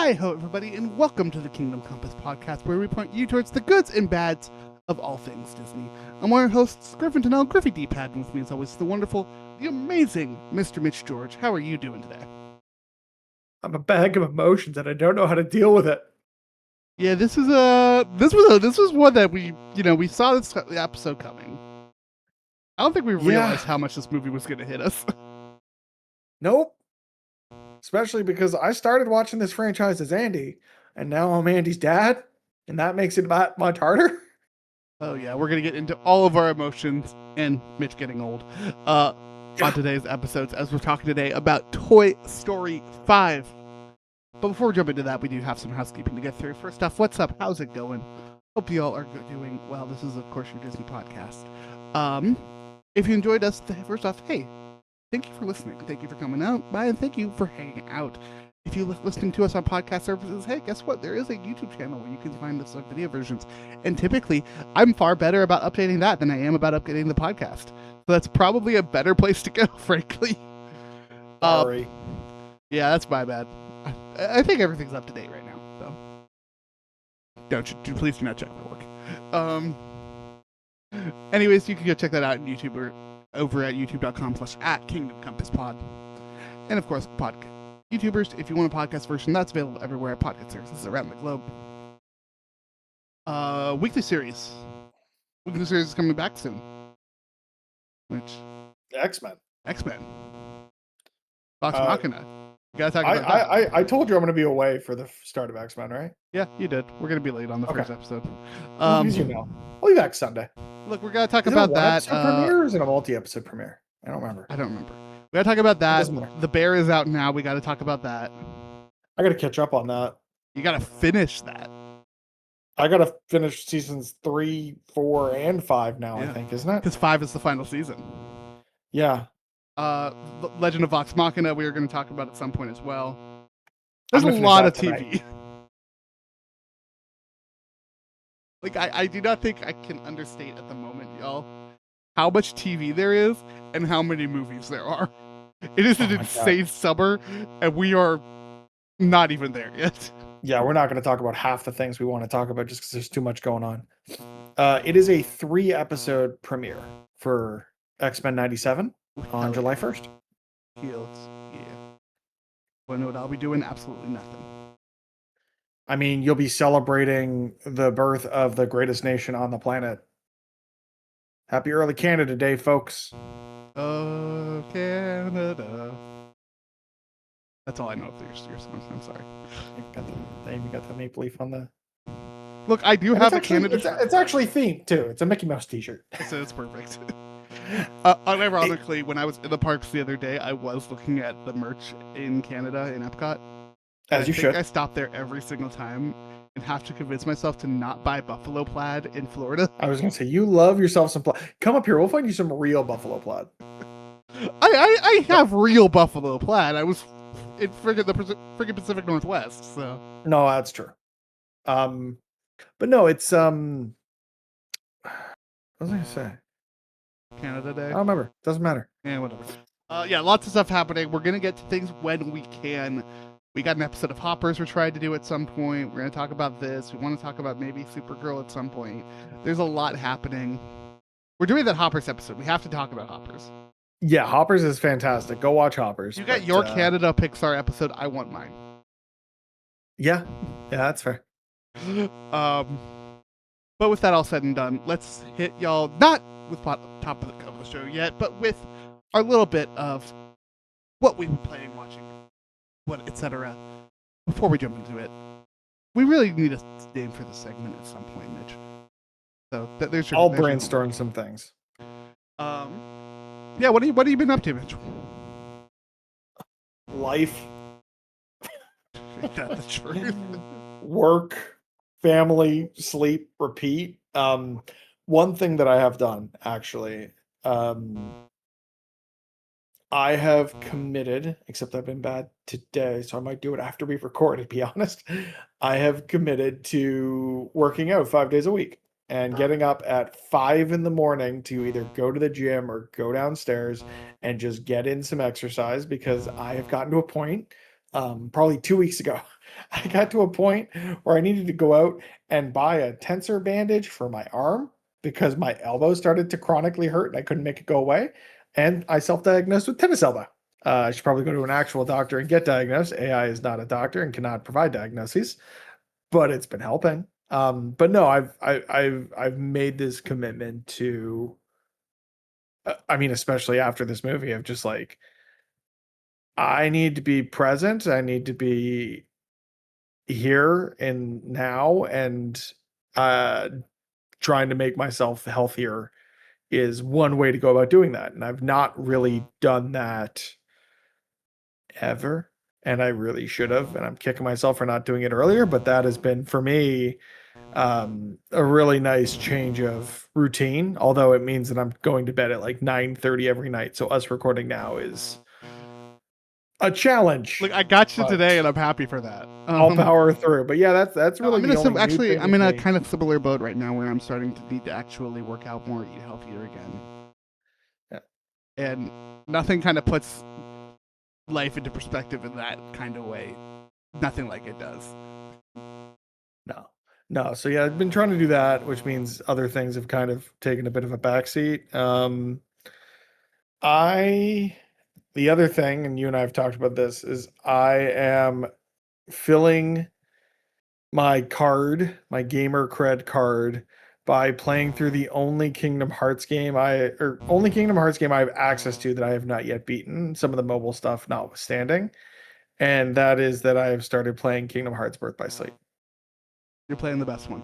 Hi, ho, everybody, and welcome to the Kingdom Compass podcast, where we point you towards the goods and bads of all things Disney. I'm one of your hosts, Griffin Tennell, Griffy D-Pad, and with me, as always, the wonderful, the amazing Mr. Mitch George. How are you doing today? I'm a bag of emotions, and I don't know how to deal with it. Yeah, this was one that we saw this episode coming. I don't think we realized how much this movie was going to hit us. Nope. Especially because I started watching this franchise as Andy, and now I'm Andy's dad, and that makes it much harder. Oh yeah, we're gonna get into all of our emotions and Mitch getting old on today's episodes, as we're talking today about Toy Story 5. But before we jump into that, we do have some housekeeping to get through. First off, what's up? How's it going? Hope you all are doing well. This is, of course, your Disney podcast. If you enjoyed us, first off, hey, thank you for listening. Thank you for coming out by, and thank you for hanging out. If you're listening to us on podcast services, hey, guess what? There is a YouTube channel where you can find us on video versions. And typically, I'm far better about updating that than I am about updating the podcast. So that's probably a better place to go, frankly. Sorry. Yeah, that's my bad. I think everything's up to date right now. So please do not check my work. Anyways, you can go check that out on YouTube or over at youtube.com/@KingdomCompassPod. And of course, YouTubers, if you want a podcast version, that's available everywhere at podcast services around the globe. Weekly series. Weekly series is coming back soon. Which? X-Men. Vox Machina. You gotta talk about that. I told you I'm going to be away for the start of X-Men, right? Yeah, you did. We're going to be late on the first episode. I'll be back Sunday. Look, we're going to talk about that. Premiere or is it a multi-episode premiere? I don't remember. We gotta talk about that. The Bear is out now. We gotta talk about that. I gotta catch up on that. You gotta finish that. I gotta finish seasons 3, 4, and 5 now, I think, isn't it? Because 5 is the final season. Yeah. Legend of Vox Machina, we are going to talk about at some point as well. There's a lot of TV. Like, I do not think I can understate at the moment, y'all, how much TV there is and how many movies there are. It is an insane summer, and we are not even there yet. Yeah, we're not going to talk about half the things we want to talk about just because there's too much going on. It is a 3-episode premiere for X-Men 97 on July 1st. Yeah. Well, know what I'll be doing? Absolutely nothing. I mean, you'll be celebrating the birth of the greatest nation on the planet. Happy early Canada Day, folks. Oh, Canada. That's all I know of your songs. I'm sorry. You got the maple leaf on the... Look, I do have a Canada... It's actually themed, too. It's a Mickey Mouse t-shirt. So it's perfect. Unironically, when I was in the parks the other day, I was looking at the merch in Canada, in Epcot. As you should. I stop there every single time and have to convince myself to not buy buffalo plaid in Florida. I was going to say, you love yourself some plaid. Come up here. We'll find you some real buffalo plaid. I have real buffalo plaid. I was in friggin' Pacific Northwest, so. No, that's true. But no, it's, what was I going to say? Canada Day? I don't remember. Doesn't matter. Yeah, whatever. Yeah, lots of stuff happening. We're going to get to things when we can. We got an episode of Hoppers we're trying to do at some point. We're going to talk about this. We want to talk about maybe Supergirl at some point. There's a lot happening. We're doing that Hoppers episode. We have to talk about Hoppers. Yeah, Hoppers is fantastic. Go watch Hoppers. You got your Canada Pixar episode. I want mine. Yeah, that's fair. But with that all said and done, let's hit y'all, not with top of the show yet, but with our little bit of what we've been playing, watching, what, etc. Before we jump into it, we really need a name for this segment at some point, Mitch. So I'll brainstorm some things. Yeah, what have you been up to, Mitch? Life. Is that the truth? Work, family, sleep, repeat. One thing that I have done, actually, I have committed, except I've been bad today, so I might do it after we've recorded, to be honest. I have committed to working out 5 days a week and getting up at 5 in the morning to either go to the gym or go downstairs and just get in some exercise, because I have gotten to a point probably 2 weeks ago. I got to a point where I needed to go out and buy a tensor bandage for my arm because my elbow started to chronically hurt and I couldn't make it go away. And I self-diagnosed with tennis elbow. I should probably go to an actual doctor and get diagnosed. AI is not a doctor and cannot provide diagnoses, but it's been helping. But no, I've made this commitment to. I mean, especially after this movie, of just like I need to be present. I need to be here and now, and uh, trying to make myself healthier is one way to go about doing that. And I've not really done that ever. And I really should have. And I'm kicking myself for not doing it earlier. But that has been for me a really nice change of routine. Although it means that I'm going to bed at like 9:30 every night. So us recording now is a challenge. Look, I got you but today, and I'm happy for that. I'll power through. But yeah, that's No, really I'm in the a only new actually, thing I'm with in a me. kind of similar boat right now where I'm starting to need to actually work out more, eat healthier again. Yeah. And nothing kind of puts life into perspective in that kind of way. Nothing like it does. No. So yeah, I've been trying to do that, which means other things have kind of taken a bit of a backseat. The other thing, and you and I have talked about this, is I am filling my card, my gamer cred card, by playing through the only Kingdom Hearts game I have access to that I have not yet beaten, some of the mobile stuff notwithstanding. And that is that I have started playing Kingdom Hearts Birth by Sleep. You're playing the best one.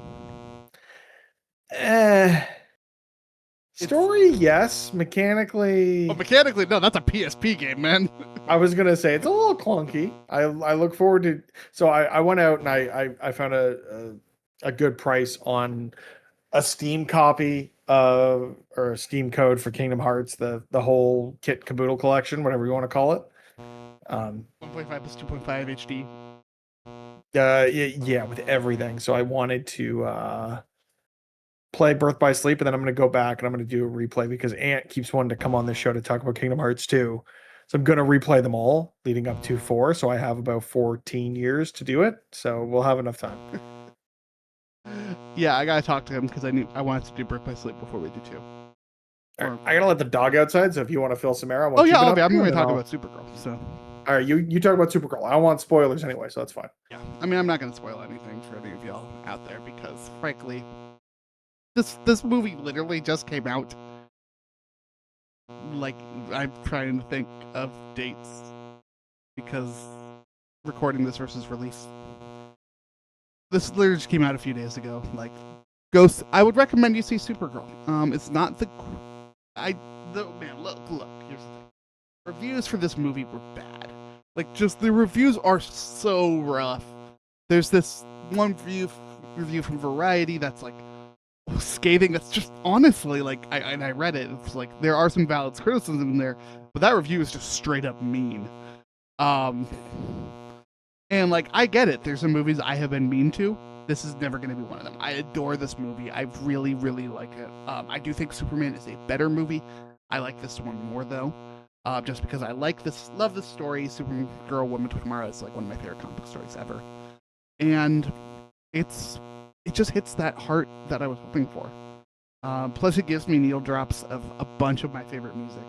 Story, yes. Mechanically, Mechanically, no, that's a PSP game, man. I was gonna say it's a little clunky. I look forward to. So I went out and I found a good price on a Steam copy of or a Steam code for Kingdom Hearts, the whole kit caboodle collection, whatever you want to call it. 1.5 plus 2.5 HD. Yeah, with everything. So I wanted to play Birth by Sleep, and then I'm going to go back and I'm going to do a replay because Ant keeps wanting to come on this show to talk about Kingdom Hearts 2. So I'm going to replay them all leading up to 4. So I have about 14 years to do it. So we'll have enough time. Yeah, I gotta talk to him because I wanted to do Birth by Sleep before we do 2. I gotta let the dog outside, so if you want to fill some air, I'm going to talk about Supergirl. So, all right, you talk about Supergirl. I don't want spoilers anyway, so that's fine. Yeah, I mean, I'm not going to spoil anything for any of y'all out there because, frankly, this movie literally just came out. Like, I'm trying to think of dates because recording this versus release. This literally just came out a few days ago. Like, Ghost. I would recommend you see Supergirl. It's not the. Man, look. Here's the thing. Reviews for this movie were bad. Like, just the reviews are so rough. There's this one review from Variety that's like scathing. That's just honestly like I read it. It's like there are some valid criticism in there, but that review is just straight up mean. And like I get it. There's some movies I have been mean to. This is never going to be one of them. I adore this movie. I really, really like it. I do think Superman is a better movie. I like this one more though, just because I love this story. Supergirl, Woman of Tomorrow is like one of my favorite comic book stories ever, and it just hits that heart that I was hoping for. Plus, it gives me needle drops of a bunch of my favorite music,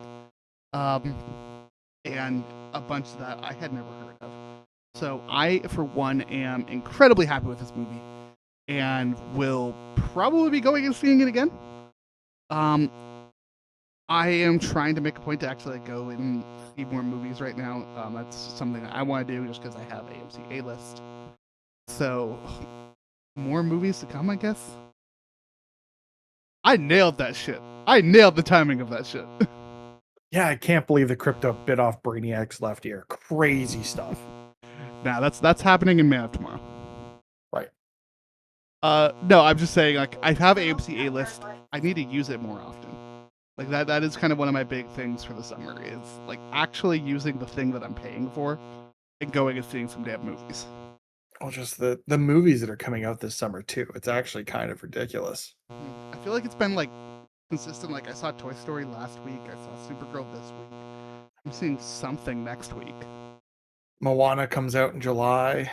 and a bunch that I had never heard of. So I, for one, am incredibly happy with this movie, and will probably be going and seeing it again. I am trying to make a point to actually go and see more movies right now. That's something that I want to do just because I have AMC A-List. So, more movies to come, I guess. I nailed that shit. I nailed the timing of that shit. Yeah, I can't believe the crypto bit off Brainiac's left ear. Crazy stuff. Nah, that's happening in Man of Tomorrow. Right. No, I'm just saying, like, I have AMC A-List. I need to use it more often. Like, that is kind of one of my big things for the summer, is, like, actually using the thing that I'm paying for and going and seeing some damn movies. Well, just the movies that are coming out this summer, too. It's actually kind of ridiculous. I feel like it's been, like, consistent. Like, I saw Toy Story last week. I saw Supergirl this week. I'm seeing something next week. Moana comes out in July,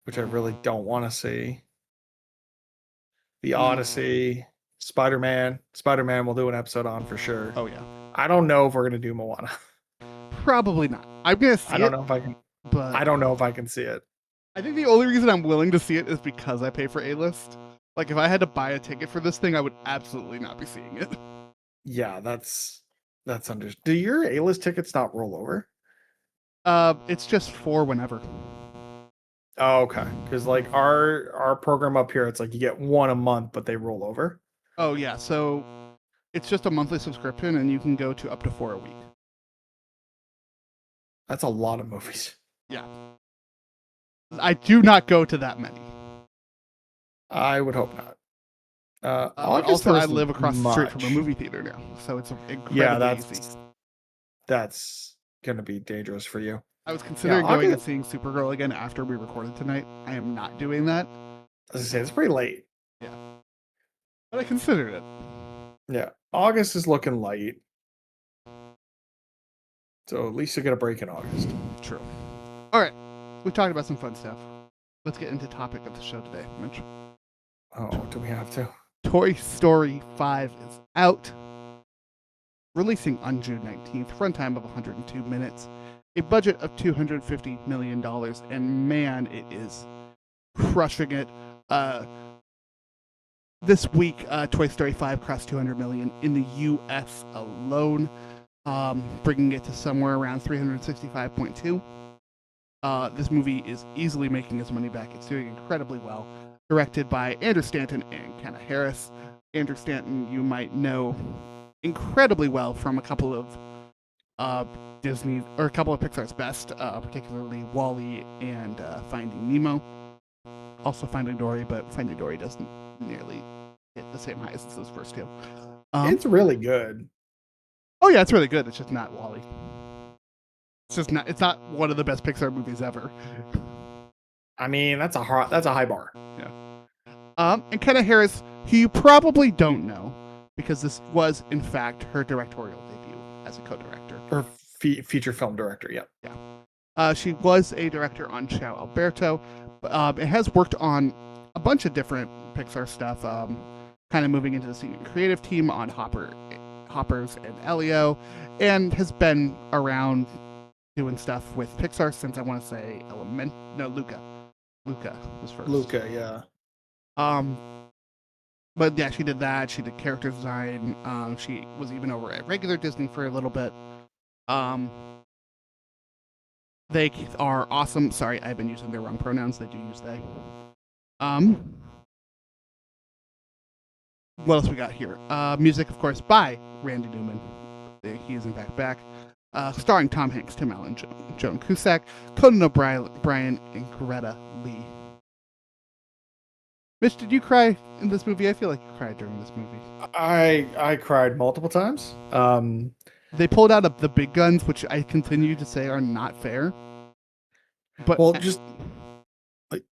which I really don't want to see. The Odyssey, Spider-Man. Spider-Man we'll do an episode on for sure. Oh yeah. I don't know if we're gonna do Moana. Probably not. I'm gonna see I don't it, know if I can. but I don't know if I can see it. I think the only reason I'm willing to see it is because I pay for A-list. Like, if I had to buy a ticket for this thing, I would absolutely not be seeing it. Yeah, that's under. Do your A-list tickets not roll over? It's just for whenever. Oh, okay. Because like our program up here, it's like you get one a month, but they roll over. Oh yeah, so it's just a monthly subscription, and you can go to up to 4 a week. That's a lot of movies. Yeah. I do not go to that many. I would hope not. But August also, I there's live across the street from a much. movie theater now, so it's incredibly Yeah, easy. that's gonna be dangerous for you. I was considering going and August. seeing Supergirl again after we recorded tonight. I am not doing that, As I say, it's pretty late. but I considered it. Yeah, August is looking light. So at least you get a break in August. True. All right, we've talked about some fun stuff. Let's get into topic of the show today, Mitch. Oh, do we have to? Toy Story 5 is out, releasing on June 19th, runtime of 102 minutes, a budget of $250 million, and man, it is crushing it. This week, Toy Story 5 crossed 200 million in the US alone, bringing it to somewhere around 365.2. This movie is easily making its money back. It's doing incredibly well. Directed by Andrew Stanton and Kenna Harris. Andrew Stanton, you might know incredibly well from a couple of Disney, or a couple of Pixar's best, particularly WALL-E and Finding Nemo. Also Finding Dory, but Finding Dory doesn't nearly hit the same highs as those first two. It's really good. Oh yeah, it's really good. It's just not WALL-E. It's not one of the best Pixar movies ever. I mean, that's a high bar. And Kenna Harris, who you probably don't know, because this was in fact her directorial debut as a co-director. Or feature film director, yeah. She was a director on Ciao Alberto. It has worked on a bunch of different Pixar stuff. Kind of moving into the senior creative team on Hoppers and Elio, and has been around doing stuff with Pixar since I want to say Luca. Luca was first. Luca, yeah. But yeah, she did that. She did character design. She was even over at regular Disney for a little bit. They are awesome. Sorry, I've been using their wrong pronouns. They do use they. What else we got here? Music, of course, by Randy Newman. He is in fact back. Starring Tom Hanks, Tim Allen, Joan Cusack, Conan O'Brien, and Greta Lee. Mitch, did you cry in this movie? I feel like you cried during this movie. I cried multiple times. They pulled out the big guns, which I continue to say are not fair. But well, just like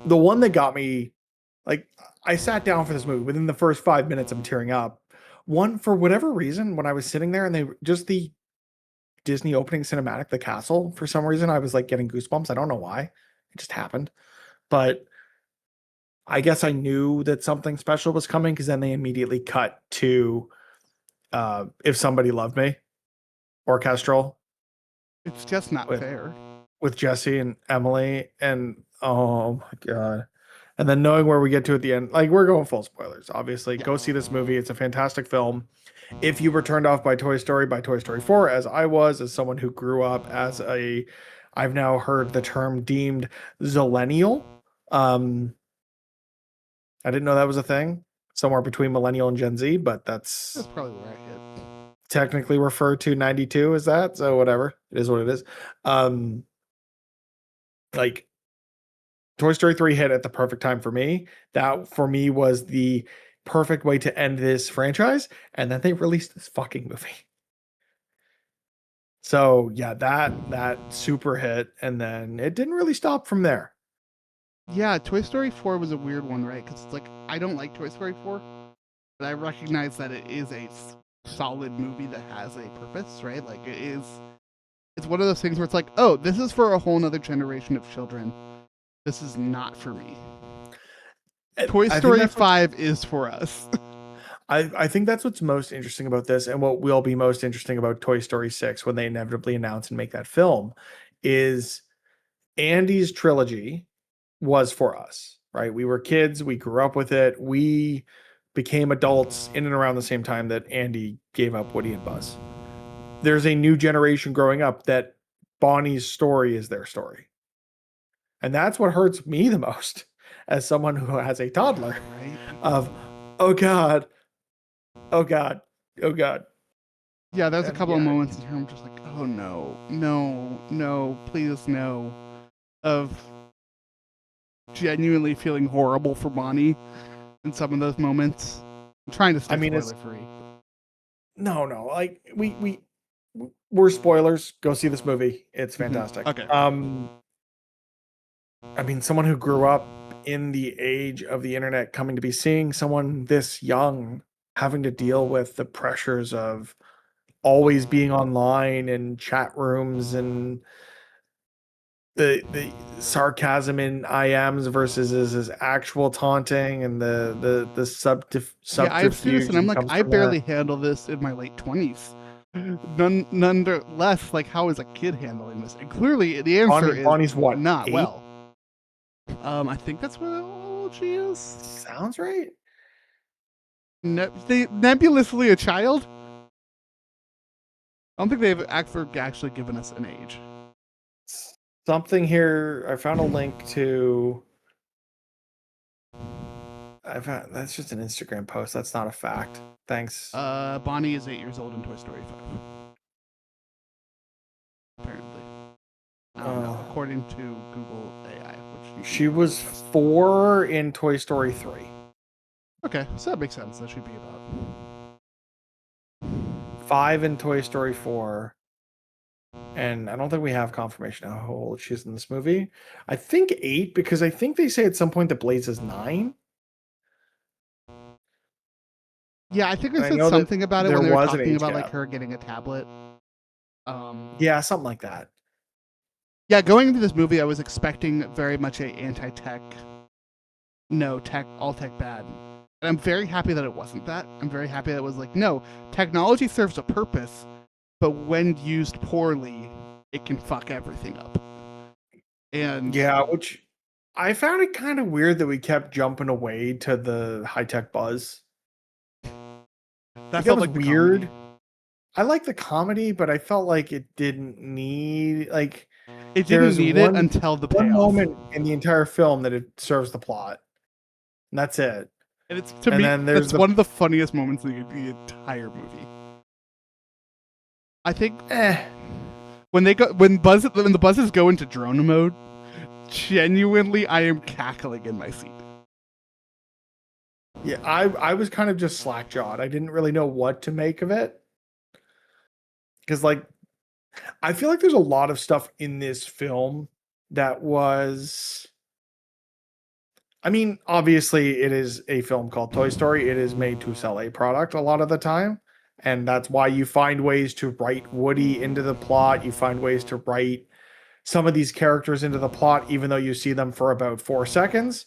the one that got me, like I sat down for this movie. Within the first 5 minutes, I'm tearing up. One, for whatever reason, when I was sitting there and the Disney opening cinematic, the castle, for some reason, I was like getting goosebumps. I don't know why. It just happened. But I guess I knew that something special was coming because then they immediately cut to If Somebody Loved Me, orchestral. It's just not fair. With Jesse and Emily, and oh my god. And then knowing where we get to at the end, like we're going full spoilers, obviously. Yeah. Go see this movie. It's a fantastic film. If you were turned off by Toy Story 4, as I was, as someone who grew up as I've now heard the term deemed zillennial. I didn't know that was a thing. Somewhere between millennial and Gen Z, but that's probably where I hit. Technically referred to 92 as that, so whatever. It is what it is. Like Toy Story 3 hit at the perfect time for me. That for me was the perfect way to end this franchise, and then they released this fucking movie. So yeah, that super hit, and then it didn't really stop from there. Yeah, Toy Story 4 was a weird one, right? Because it's like I don't like Toy Story 4, but I recognize that it is a solid movie that has a purpose, right? Like it is it's one of those things where it's like, oh, this is for a whole nother generation of children. This is not for me. Toy Story 5 is for us. I think that's what's most interesting about this, and what will be most interesting about Toy Story 6 when they inevitably announce and make that film, is Andy's trilogy was for us, right? We were kids, we grew up with it, we became adults in and around the same time that Andy gave up Woody and Buzz. There's a new generation growing up that Bonnie's story is their story. And that's what hurts me the most as someone who has a toddler of, oh God, oh God, oh God. Yeah, there's a couple of moments in here I'm just like, oh no, please no. Of genuinely feeling horrible for Bonnie in some of those moments. I'm trying to stay spoiler free. No, like we're spoilers. Go see this movie. It's fantastic. Okay. I mean, someone who grew up in the age of the internet, coming to be seeing someone this young having to deal with the pressures of always being online and chat rooms and the sarcasm in IMs versus his actual taunting and the subterfuge. Yeah, I've seen this and I'm like, I barely handle this in my late 20s. Nonetheless, like, how is a kid handling this? And clearly the answer is Bonnie's what, not 8? well. I think that's what old she is. Sounds right. Nebulously a child? I don't think they've actually given us an age. Something here. I found a link to. That's just an Instagram post. That's not a fact. Thanks. Bonnie is 8 years old in Toy Story 5. Apparently. I don't know, according to Google AI. She was 4 in Toy Story 3. Okay, so that makes sense. That should be about 5 in Toy Story 4. And I don't think we have confirmation how old she's in this movie. I think 8, because I think they say at some point that Blaze is 9. Yeah, I think they said something about it when they were talking about like her getting a tablet. Yeah, something like that. Yeah, going into this movie, I was expecting very much a anti-tech, all tech bad. And I'm very happy that it wasn't that. I'm very happy that it was like, no, technology serves a purpose, but when used poorly, it can fuck everything up. And yeah, which I found it kind of weird that we kept jumping away to the high-tech Buzz. That felt was like weird. I like the comedy, but I felt like it didn't need it until the payoff. One moment in the entire film that it serves the plot, and that's it. And it's to me, that's one of the funniest moments in the entire movie. I think when the buzzes go into drone mode, genuinely, I am cackling in my seat. Yeah, I was kind of just slack-jawed. I didn't really know what to make of it. Because, I feel like there's a lot of stuff in this film that was... I mean, obviously, it is a film called Toy Story. It is made to sell a product a lot of the time. And that's why you find ways to write Woody into the plot. You find ways to write some of these characters into the plot, even though you see them for about 4 seconds.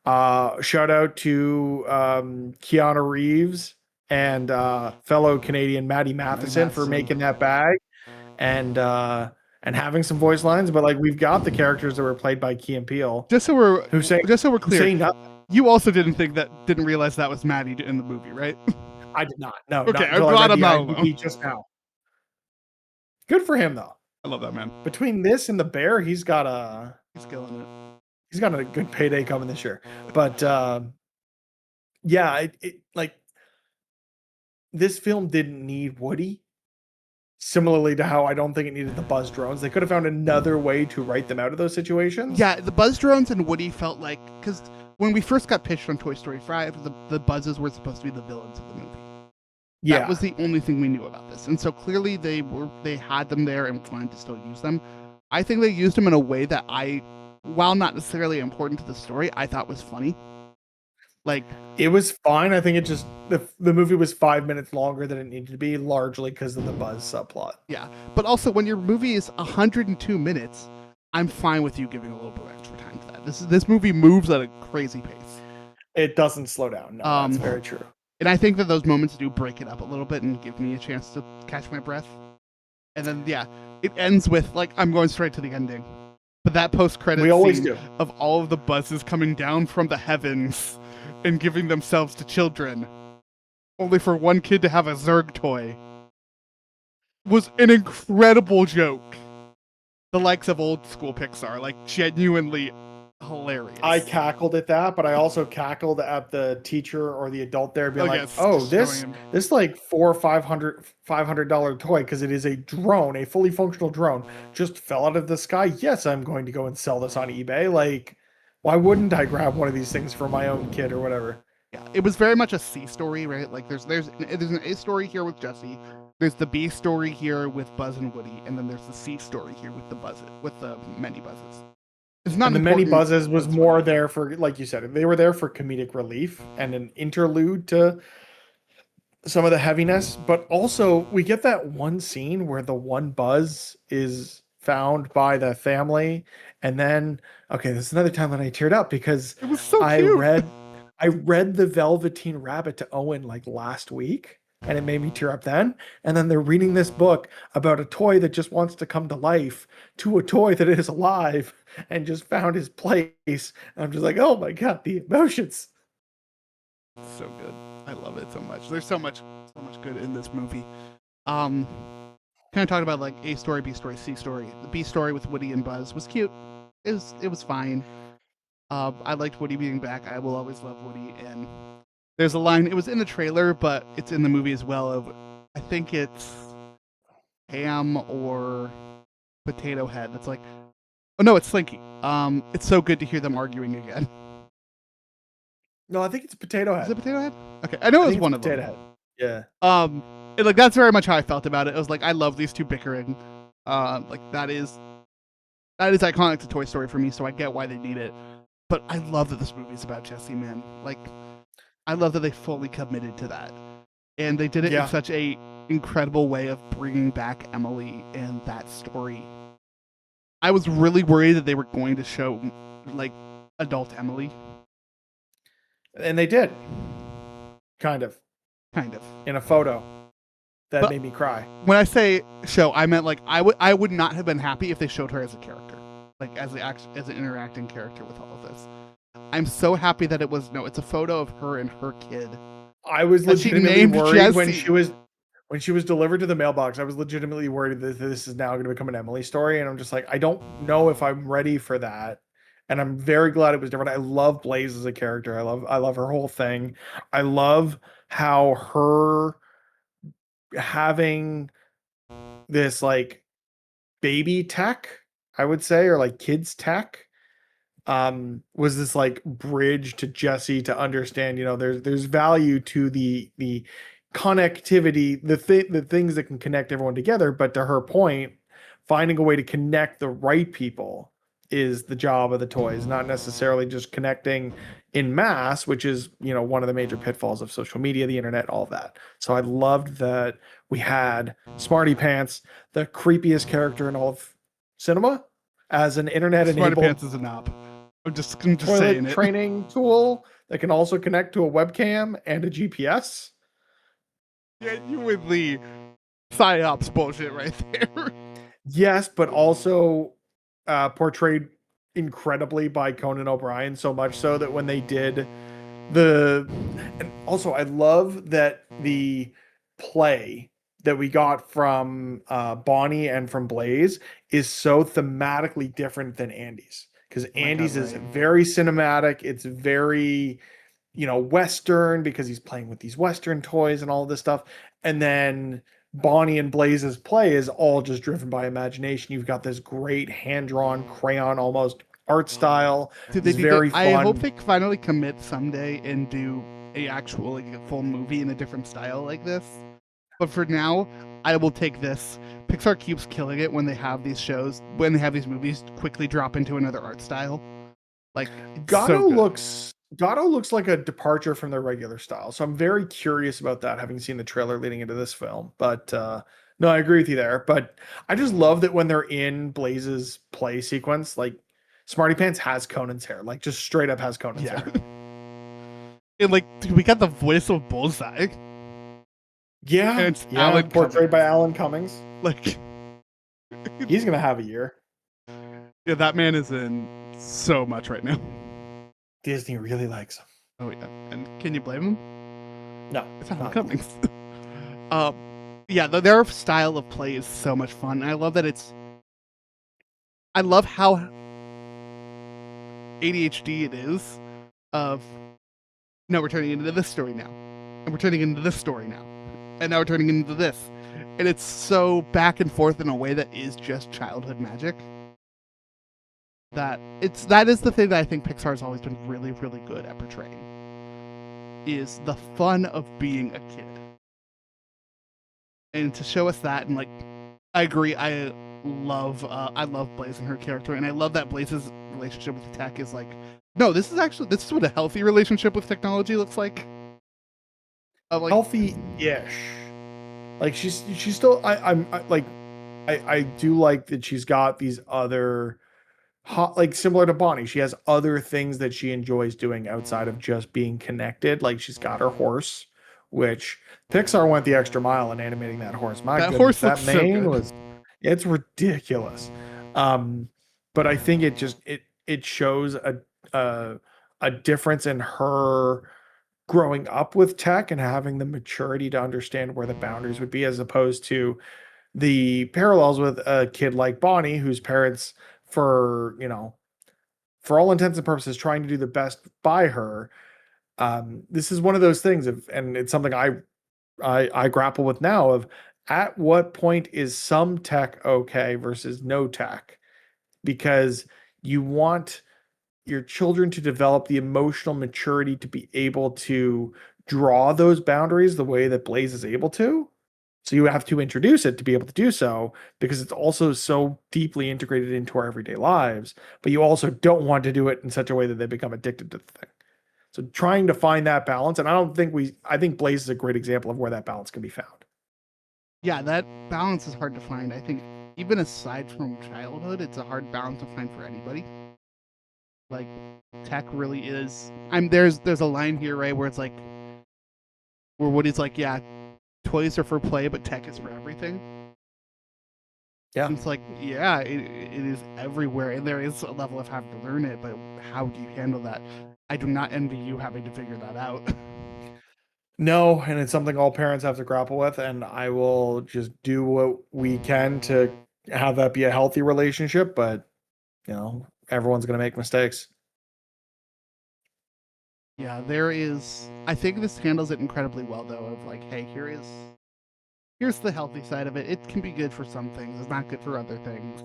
Shout out to Keanu Reeves and fellow Canadian Maddie Matheson for making that bag and having some voice lines. But we've got the characters that were played by Key and Peele. Just so we're clear, you also didn't realize that was Maddie in the movie, right? I did not. No. Okay, I'm glad I'm not alone. Just now. Good for him, though. I love that man. Between this and The Bear, he's killing it. He's got a good payday coming this year. But yeah, this film didn't need Woody. Similarly to how I don't think it needed the Buzz drones. They could have found another way to write them out of those situations. Yeah, the Buzz drones and Woody felt like, because when we first got pitched on Toy Story 5, the Buzzes were supposed to be the villains of the movie. Yeah. That was the only thing we knew about this. And so clearly they had them there and wanted to still use them. I think they used them in a way that while not necessarily important to the story, I thought was funny. Like, It was fine. I think it just the movie was 5 minutes longer than it needed to be, largely because of the Buzz subplot. yeah. But also, when your movie is 102 minutes, I'm fine with you giving a little bit of extra time to that. This movie moves at a crazy pace. It doesn't slow down. No, that's very true. And I think that those moments do break it up a little bit and give me a chance to catch my breath. And then, yeah, it ends with, like, I'm going straight to the ending. But that post-credit We always scene do. of all of the buzzes coming down from the heavens and giving themselves to children, only for one kid to have a Zurg toy, was an incredible joke. The likes of old school Pixar, like, genuinely hilarious. I cackled at that, but I also cackled at the teacher or the adult there being like, yes, "Oh, just this showing him. this like $400 or $500 toy because it is a drone, a fully functional drone, just fell out of the sky. Yes, I'm going to go and sell this on eBay. Like, why wouldn't I grab one of these things for my own kid or whatever?" Yeah, it was very much a C story, right? Like there's an A story here with Jesse, there's the B story here with Buzz and Woody, and then there's the C story here with the many buzzes. It's not And the many important, buzzes was but it's more funny. there for, like you said, they were there for comedic relief and an interlude to some of the heaviness. But also, we get that one scene where the one buzz is found by the family, and then okay, this is another time that I teared up because It was so I cute. read the Velveteen Rabbit to Owen like last week, and it made me tear up then. And then they're reading this book about a toy that just wants to come to life to a toy that is alive and just found his place. And I'm just like, oh my god, the emotions. So good. I love it so much. There's so much good in this movie. Kind of talking about like A story, B story, C story. The B story with Woody and Buzz was cute. It was fine. I liked Woody being back. I will always love Woody. And there's a line. It was in the trailer, but it's in the movie as well. Of I think it's Ham or Potato Head. That's like, oh no, it's Slinky. It's so good to hear them arguing again. No, I think it's Potato Head. Is it Potato Head? Okay, I know it was one of them. Potato Head. Yeah. And, like that's very much how I felt about it. It was like I love these two bickering. Like that is iconic to Toy Story for me, so I get why they need it. But I love that this movie is about Jesse, man. Like, I love that they fully committed to that, and they did it Yeah. in such a incredible way of bringing back Emily and that story. I was really worried that they were going to show like adult Emily, And they did. Kind of. In a photo. That But- made me cry. when I say show, I meant like I would not have been happy if they showed her as a character, like as an interacting character with all of this. I'm so happy that it's a photo of her and her kid. I was That she legitimately named worried when Jessie. she was delivered to the mailbox. I was legitimately worried that this is now going to become an Emily story, and I'm just like, I don't know if I'm ready for that. And I'm very glad it was different. I love Blaze as a character. I love her whole thing. I love how her having this like baby tech, I would say, or like kids tech, was this like bridge to Jesse to understand, there's value to the connectivity, the things that can connect everyone together. But to her point, finding a way to connect the right people is the job of the toys, not necessarily just connecting in mass, which is, one of the major pitfalls of social media, the internet, all of that. So I loved that we had Smarty Pants, the creepiest character in all of cinema, as an internet Smarty enabled Pants is a knob. I'm just saying toilet it. training tool that can also connect to a webcam and a GPS. Genuinely psyops bullshit right there. Yes, but also portrayed incredibly by Conan O'Brien, so much so that when they did and also I love that the play that we got from Bonnie and from Blaze is so thematically different than Andy's, because Andy's is right. very cinematic. It's very, Western, because he's playing with these Western toys and all of this stuff. And then Bonnie and Blaze's play is all just driven by imagination. You've got this great hand-drawn crayon almost art style. Dude, It's very I fun. hope they finally commit someday and do a actual like a full movie in a different style like this. But for now, I will take this. Pixar keeps killing it when they have these shows, when they have these movies quickly drop into another art style. Like it's Gato so good. looks Dotto looks like a departure from their regular style, so I'm very curious about that, having seen the trailer leading into this film. But no, I agree with you there. But I just love that when they're in Blaze's play sequence, like Smarty Pants has Conan's hair, like just straight up has Conan's Yeah. hair. And like, dude, we got the voice of Bullseye, and Yeah, it's yeah, Alan portrayed Cummings. by Alan Cummings. Like, He's gonna have a year. yeah, that man is in so much right now. Disney really likes him. Oh yeah, and can you blame him? No, It's Alan not- Cummings. uh, yeah, their style of play is so much fun. And I love that it's. I love how ADHD it is. Of no, we're turning into this story now, and we're turning into this story now, and now we're turning into this, and it's so back and forth in a way that is just childhood magic. That is the thing that I think Pixar's always been really, really good at portraying, is the fun of being a kid. And to show us that, and like, I agree, I love Blaze and her character, and I love that Blaze's relationship with tech is like, no, this is what a healthy relationship with technology looks like. Like, healthy-ish. Like she's still. I do like that she's got these other like similar to Bonnie, she has other things that she enjoys doing outside of just being connected. Like she's got her horse, which Pixar went the extra mile in animating that horse. My that goodness, horse that looks so mane good. was it's ridiculous. But I think it shows a difference in her growing up with tech and having the maturity to understand where the boundaries would be, as opposed to the parallels with a kid like Bonnie, whose parents, for for all intents and purposes, trying to do the best by her. This is one of those things of, and it's something I grapple with now, of at what point is some tech okay versus no tech, because you want your children to develop the emotional maturity to be able to draw those boundaries the way that Blaze is able to. So you have to introduce it to be able to do so, because it's also so deeply integrated into our everyday lives, but you also don't want to do it in such a way that they become addicted to the thing. So trying to find that balance, and I think Blaze is a great example of where that balance can be found. Yeah, that balance is hard to find. I think even aside from childhood, it's a hard balance to find for anybody. Like, tech really is. There's a line here, right, where it's like, where Woody's like, yeah, toys are for play, but tech is for everything. Yeah. And it's like, yeah, it is everywhere, and there is a level of having to learn it, but how do you handle that? I do not envy you having to figure that out. No, and it's something all parents have to grapple with, and I will just do what we can to have that be a healthy relationship, but everyone's going to make mistakes. Yeah, there is. I think this handles it incredibly well, though. Of like, hey, here's the healthy side of it. It can be good for some things. It's not good for other things.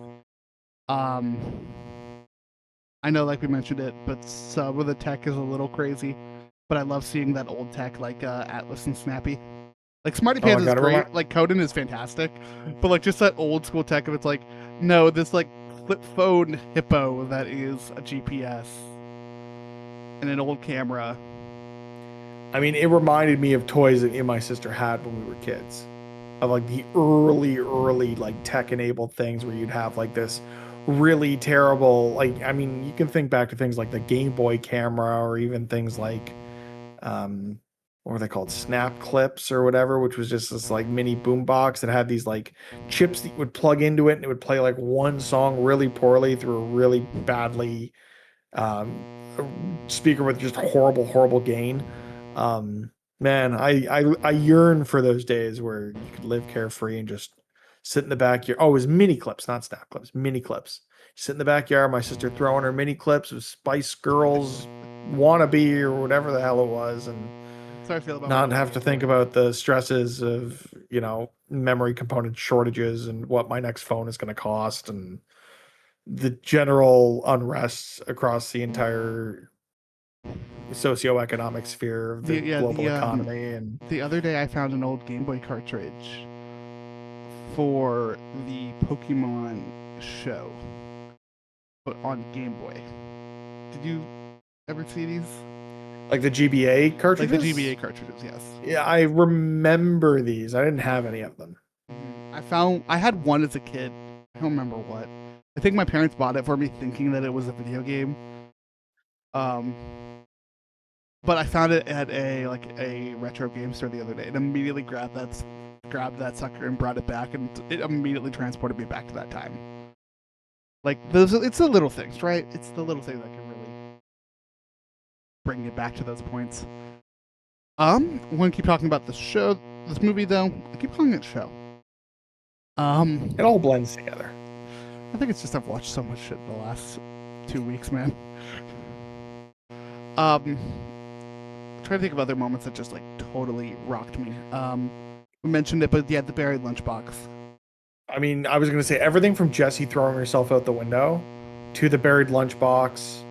Um, I know, like we mentioned it, but some of the tech is a little crazy. But I love seeing that old tech, like Atlas and Snappy. Like Smarty Oh my Pants is God, great. Like Coden is fantastic. But like just that old school tech of it's like, no, this like flip phone hippo that is a GPS and an old camera. I mean, it reminded me of toys that me and my sister had when we were kids, of like the early like tech enabled things where you'd have like this really terrible, like, I mean, you can think back to things like the Game Boy camera, or even things like what were they called, snap clips or whatever, which was just this like mini boombox that had these like chips that you would plug into it, and it would play like one song really poorly through a really badly um speaker with just horrible gain. Man, I yearn for those days where you could live carefree and just sit in the backyard. Oh, it was mini clips, not snap clips, mini clips. Sit in the backyard, my sister throwing her mini clips of Spice Girls wannabe or whatever the hell it was, and That's how I feel about not my have to think about the stresses of memory component shortages and what my next phone is going to cost, and the general unrest across the entire socioeconomic sphere of the global economy. And the other day I found an old Game Boy cartridge for the Pokemon show, but on Game Boy. Did you ever see these? Like the GBA Like cartridges? the GBA cartridges, yes. Yeah, I remember these. I didn't have any of them. I had one as a kid. I don't remember what. I think my parents bought it for me thinking that it was a video game. But I found it at a retro game store the other day and immediately grabbed that sucker and brought it back, and it immediately transported me back to that time. Like it's the little things, right? It's the little things that can really bring you back to those points. I want to keep talking about this movie though. I keep calling it show. It all blends together. I think it's just I've watched so much shit in the last 2 weeks, man. Trying to think of other moments that just like totally rocked me. We mentioned it, but yeah, the buried lunchbox. I mean, I was going to say everything from Jessie throwing herself out the window to the buried lunchbox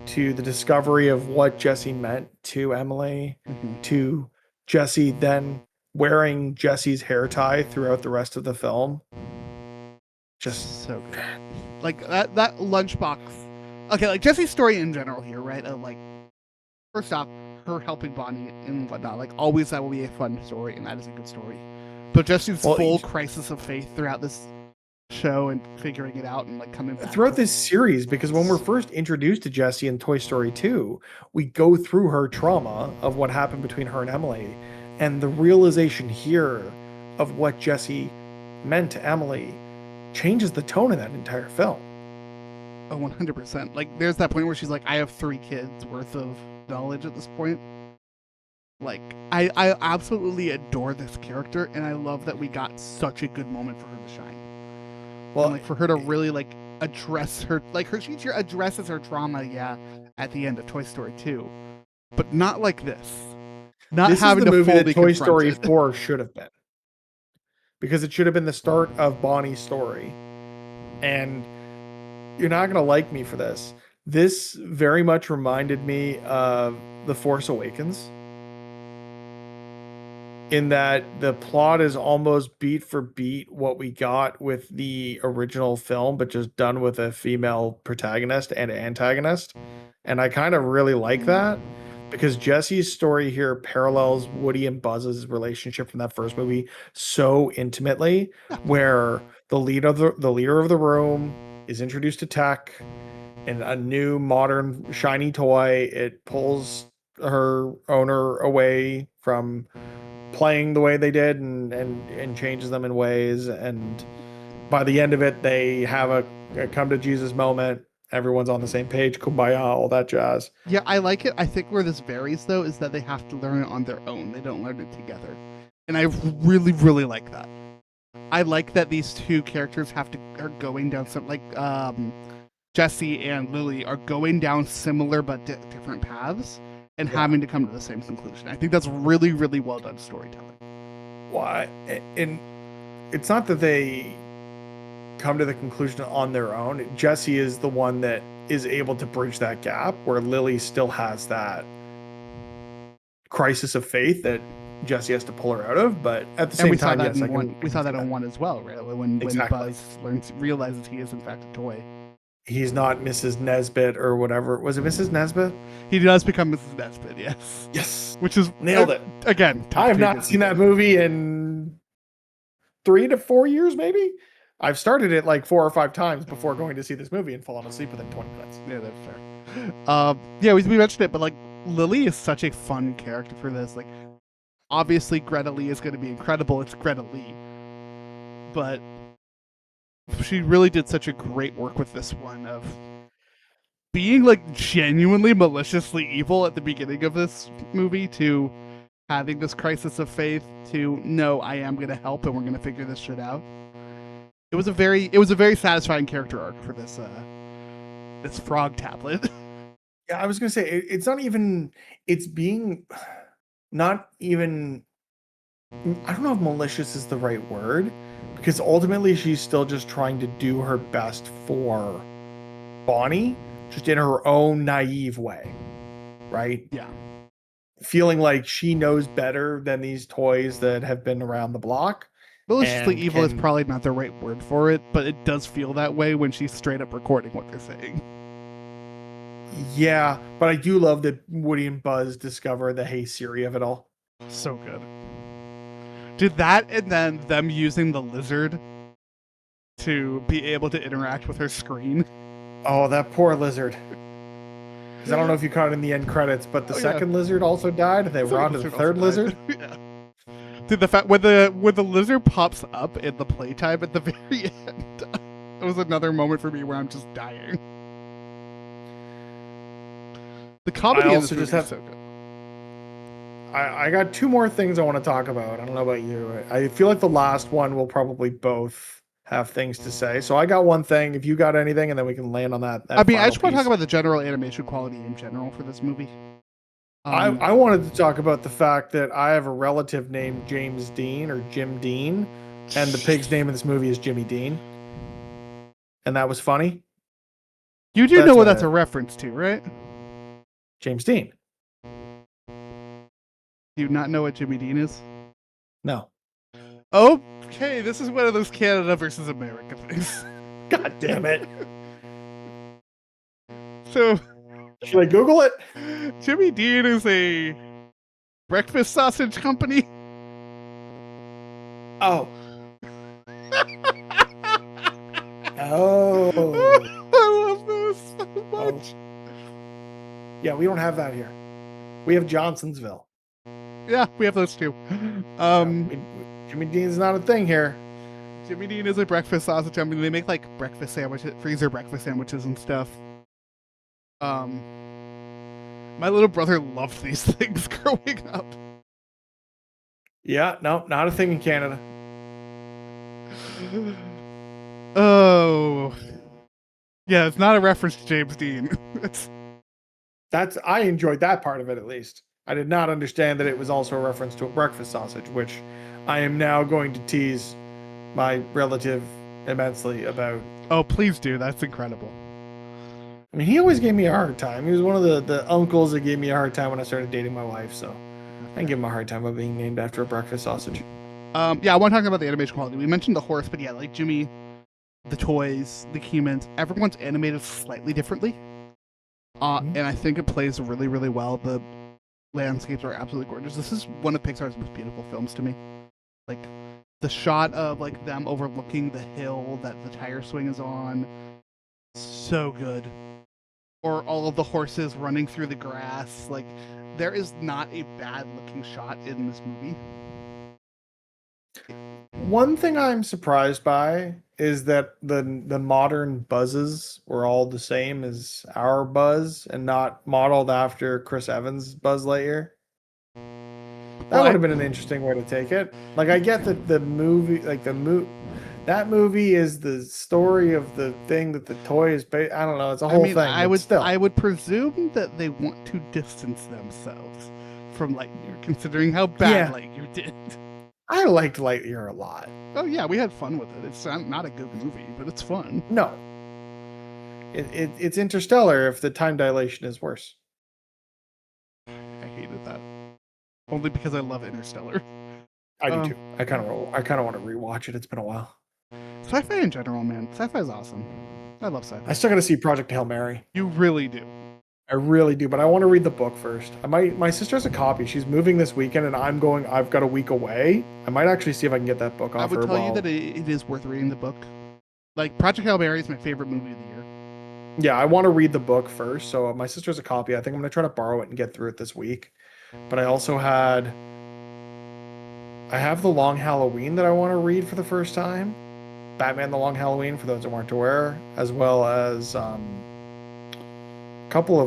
to the discovery of what Jessie meant to Emily to Jessie then wearing Jessie's hair tie throughout the rest of the film. Just so good. Like that lunchbox. Okay, like Jessie's story in general here, right? Like, first off, her helping Bonnie and whatnot, like always that will be a fun story, and that is a good story. But Jessie's full crisis of faith throughout this show and figuring it out and like coming back throughout this series, because when we're first introduced to Jessie in Toy Story 2, we go through her trauma of what happened between her and Emily, and the realization here of what Jessie meant to Emily changes the tone of that entire film. Oh, 100%. Like, there's that point where she's like, I have 3 kids worth of knowledge at this point. Like, I absolutely adore this character, and I love that we got such a good moment for her to shine. Well, and, like, for her to really like address her, like she addresses her trauma, yeah, at the end of Toy Story 2, but not like this. Not this having is the to movie fully that Toy Story it. 4 should have been, because it should have been the start of Bonnie's story. And you're not gonna like me for this. This very much reminded me of The Force Awakens, in that the plot is almost beat for beat what we got with the original film, but just done with a female protagonist and antagonist. And I kind of really like that, because Jessie's story here parallels Woody and Buzz's relationship from that first movie so intimately, where the leader of the room is introduced to tech and a new modern shiny toy. It pulls her owner away from playing the way they did and changes them in ways, and by the end of it they have a come to Jesus moment. Everyone's on the same page, kumbaya, all that jazz. Yeah, I like it. I think where this varies though is that they have to learn it on their own. They don't learn it together, and I really really like that. I like that these two characters are going down some, like Jessie and Lily are going down similar but different paths and having to come to the same conclusion. I think that's really, really well done storytelling. Why? And it's not that they come to the conclusion on their own. Jessie is the one that is able to bridge that gap, where Lily still has that crisis of faith that Jessie has to pull her out of. But at the same time, yes, we saw that in 1 as well, right? When Buzz realizes he is in fact a toy. He's not Mrs. Nesbit or whatever. Was it Mrs. Nesbit? He does become Mrs. Nesbit, yes. Yes. Which is nailed it. Again, I have not seen that movie in 3 to 4 years, maybe. I've started it like 4 or 5 times before going to see this movie and fallen asleep within 20 minutes. Yeah, that's fair. Yeah, we mentioned it, but like Lily is such a fun character for this. Like, obviously Greta Lee is going to be incredible. It's Greta Lee, but she really did such a great work with this one of being like genuinely maliciously evil at the beginning of this movie to having this crisis of faith to no, I am going to help and we're going to figure this shit out. It was a very satisfying character arc for this frog tablet. Yeah, I was going to say it's not even, it's being not even, I don't know if malicious is the right word, because ultimately she's still just trying to do her best for Bonnie, just in her own naive way, right? Yeah. Feeling like she knows better than these toys that have been around the block. Maliciously evil is probably not the right word for it, but it does feel that way when she's straight up recording what they're saying. Yeah, but I do love that Woody and Buzz discover the Hey Siri of it all. So good. Did that and then them using the lizard to be able to interact with her screen. Oh, that poor lizard. Because I don't know if you caught it in the end credits, but the Oh, yeah. second lizard also died. They were on to the third lizard. Yeah. Dude, the fact when the lizard pops up in the playtime at the very end, it was another moment for me where I'm just dying. The comedy in this movie is so good. I got two more things I want to talk about. I don't know about you. I feel like the last one will probably both have things to say. So I got one thing. If you got anything, and then we can land on that. I mean, I just want to piece. talk about the general animation quality in general for this movie. I wanted to talk about the fact that I have a relative named James Dean or Jim Dean, and the pig's name in this movie is Jimmy Dean. And that was funny. You do know what that's a reference to, right? James Dean. Do you not know what Jimmy Dean is? No. Okay, this is one of those Canada versus America things. God damn it. So, should I Google it? Jimmy Dean is a breakfast sausage company. Oh. Oh. I love this so much. Oh. Yeah, we don't have that here. We have Johnsonsville. Yeah, we have those too. Jimmy Dean's not a thing here. Jimmy Dean is a breakfast sausage company. They make like breakfast sandwiches, freezer breakfast sandwiches and stuff. My little brother loved these things growing up. Yeah, no, not a thing in Canada. Oh. Yeah, it's not a reference to James Dean. I enjoyed that part of it at least. I did not understand that it was also a reference to a breakfast sausage, which I am now going to tease my relative immensely about. Oh, please do. That's incredible. I mean, he always gave me a hard time. He was one of the uncles that gave me a hard time when I started dating my wife, so I can give him a hard time about being named after a breakfast sausage. Yeah, I want to talk about the animation quality. We mentioned the horse, but yeah, like Jimmy, the toys, the humans, everyone's animated slightly differently. And I think it plays really, really well. The landscapes are absolutely gorgeous. This is one of Pixar's most beautiful films to me. Like the shot of like them overlooking the hill that the tire swing is on, so good. Or all of the horses running through the grass. Like there is not a bad looking shot in this movie. One thing I'm surprised by is that the modern Buzzes were all the same as our Buzz and not modeled after Chris Evans' Buzz Lightyear. That would have been an interesting way to take it. Like I get that the movie, like that movie is the story of the thing that the toy is based. I don't know. It's a whole thing. I would presume that they want to distance themselves from Lightyear, considering how bad Lightyear did. I liked Lightyear a lot. Oh yeah, we had fun with it. It's not a good movie, but it's fun. No, it's Interstellar if the time dilation is worse. I hated that. Only because I love Interstellar. I do too. I kind of want to rewatch it. It's been a while. Sci-fi in general, man. Sci-fi is awesome. I love sci-fi. I still got to see Project Hail Mary. You really do. I really do, but I want to read the book first. My sister has a copy. She's moving this weekend, and I've got a week away. I might actually see if I can get that book off her. I would tell you that it is worth reading the book. Like Project Hail Mary is my favorite movie of the year. Yeah, I want to read the book first. So my sister has a copy. I think I'm going to try to borrow it and get through it this week. But I also I have The Long Halloween that I want to read for the first time. Batman: The Long Halloween, for those that weren't aware, as well as couple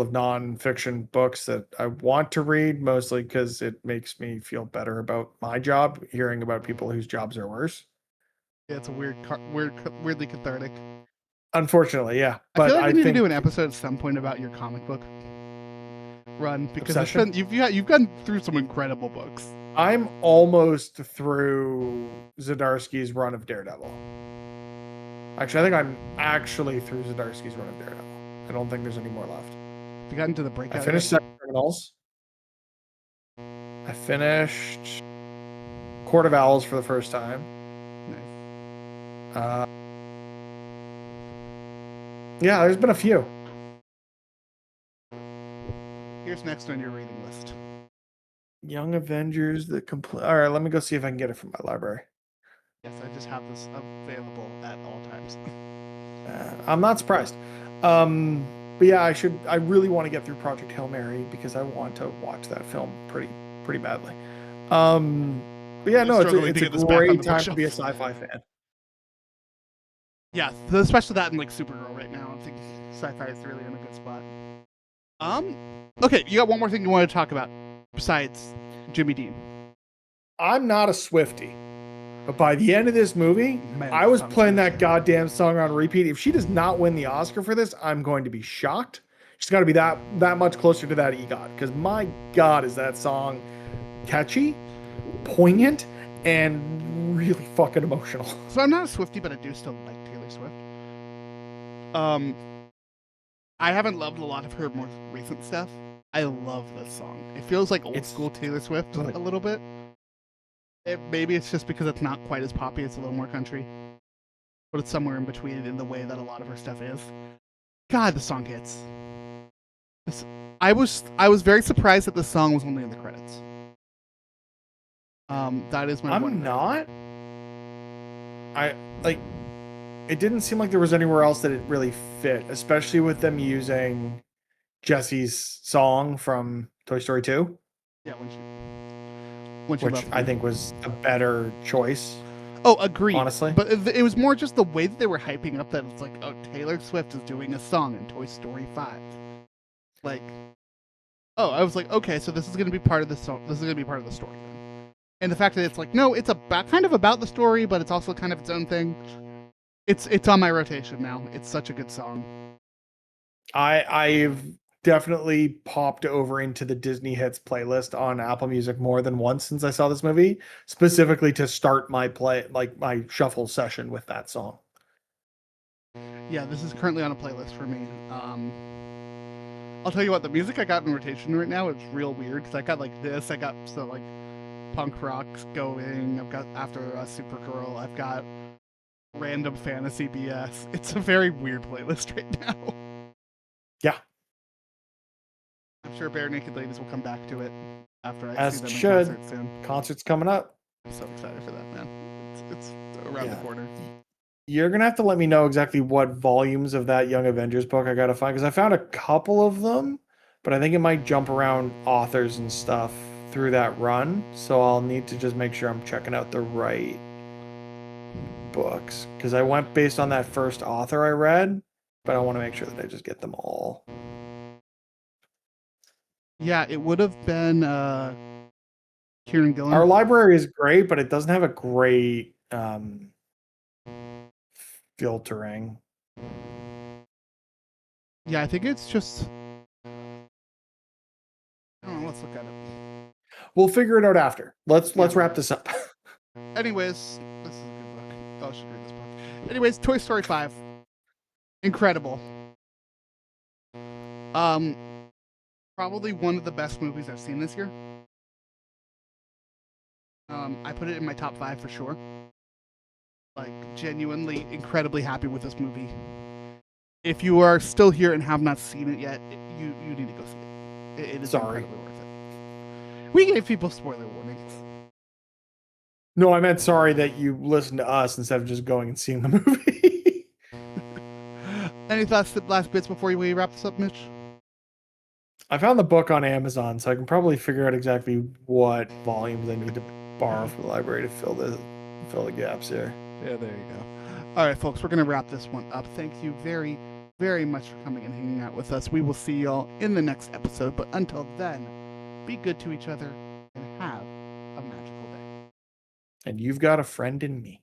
of non-fiction books that I want to read, mostly because it makes me feel better about my job, hearing about people whose jobs are worse. Yeah, it's a weirdly cathartic. Unfortunately, yeah. But I feel like we need to do an episode at some point about your comic book run, because you've gone through some incredible books. I'm almost through Zdarsky's run of Daredevil. Actually, I think I'm actually through Zdarsky's run of Daredevil. I don't think there's any more left. Have you gotten to the breakout? I finished Seven Criminals. I finished Court of Owls for the first time. Nice. Yeah, there's been a few. Here's next on your reading list. Young Avengers, all right, let me go see if I can get it from my library. Yes, I just have this available at all times. I'm not surprised. But yeah, I really want to get through Project Hail Mary because I want to watch that film pretty badly. But yeah, I'm no, struggling it's to a get this back on great the time to be a bookshelf. sci-fi fan. Yeah, especially that and like Supergirl right now. I think sci-fi is really in a good spot. Okay, you got one more thing you want to talk about besides Jimmy Dean? I'm not a Swiftie, but by the end of this movie, Man, I was sounds playing good. that goddamn song on repeat. If she does not win the Oscar for this, I'm going to be shocked. She's got to be that much closer to that EGOT, because my God, is that song catchy, poignant, and really fucking emotional. So I'm not a Swiftie, but I do still like Taylor Swift. I haven't loved a lot of her more recent stuff. I love this song. It feels like old school Taylor Swift a little bit. Maybe it's just because it's not quite as poppy. It's a little more country, but it's somewhere in between in the way that a lot of her stuff is. God, the song hits. I was very surprised that the song was only in the credits. That is my. I'm not. It didn't seem like there was anywhere else that it really fit, especially with them using Jesse's song from Toy Story 2. Yeah, which I think was a better choice. Oh, agreed. Honestly, but it was more just the way that they were hyping up that it's like, oh, Taylor Swift is doing a song in Toy Story 5. Like, oh, I was like, okay, so this is going to be part of the song. This is going to be part of the story. And the fact that it's like, no, it's kind of about the story, but it's also kind of its own thing. It's on my rotation now. It's such a good song. I've definitely popped over into the Disney Hits playlist on Apple Music more than once since I saw this movie, specifically to start my my shuffle session with that song. Yeah, this is currently on a playlist for me. I'll tell you what, the music I got in rotation right now is real weird because I got like this. I got like punk rock going. I've got after Supergirl. I've got random fantasy BS. It's a very weird playlist right now. Yeah. I'm sure Bare Naked Ladies will come back to it after I As see them should. in concert soon. Concert's coming up. I'm so excited for that, man. It's around the corner. You're gonna have to let me know exactly what volumes of that Young Avengers book I gotta find, because I found a couple of them, but I think it might jump around authors and stuff through that run. So I'll need to just make sure I'm checking out the right books, because I went based on that first author I read, but I want to make sure that I just get them all. Yeah, it would have been Kieran Gillen. Our library is great, but it doesn't have a great filtering. Yeah, I think it's just. I don't know. Let's look at it. We'll figure it out after. Let's wrap this up. Anyways, this is a good book. Oh, I should read this book. Anyways, Toy Story 5. Incredible. Probably one of the best movies I've seen this year. I put it in my top 5 for sure. Like, genuinely incredibly happy with this movie. If you are still here and have not seen it yet, you need to go see it. It is incredibly worth it. We gave people spoiler warnings. No, I meant sorry that you listened to us instead of just going and seeing the movie. Any last bits before we wrap this up, Mitch? I found the book on Amazon, so I can probably figure out exactly what volumes I need to borrow from the library to fill the gaps here. Yeah, there you go. All right, folks, we're going to wrap this one up. Thank you very, very much for coming and hanging out with us. We will see y'all in the next episode, but until then, be good to each other and have a magical day. And you've got a friend in me.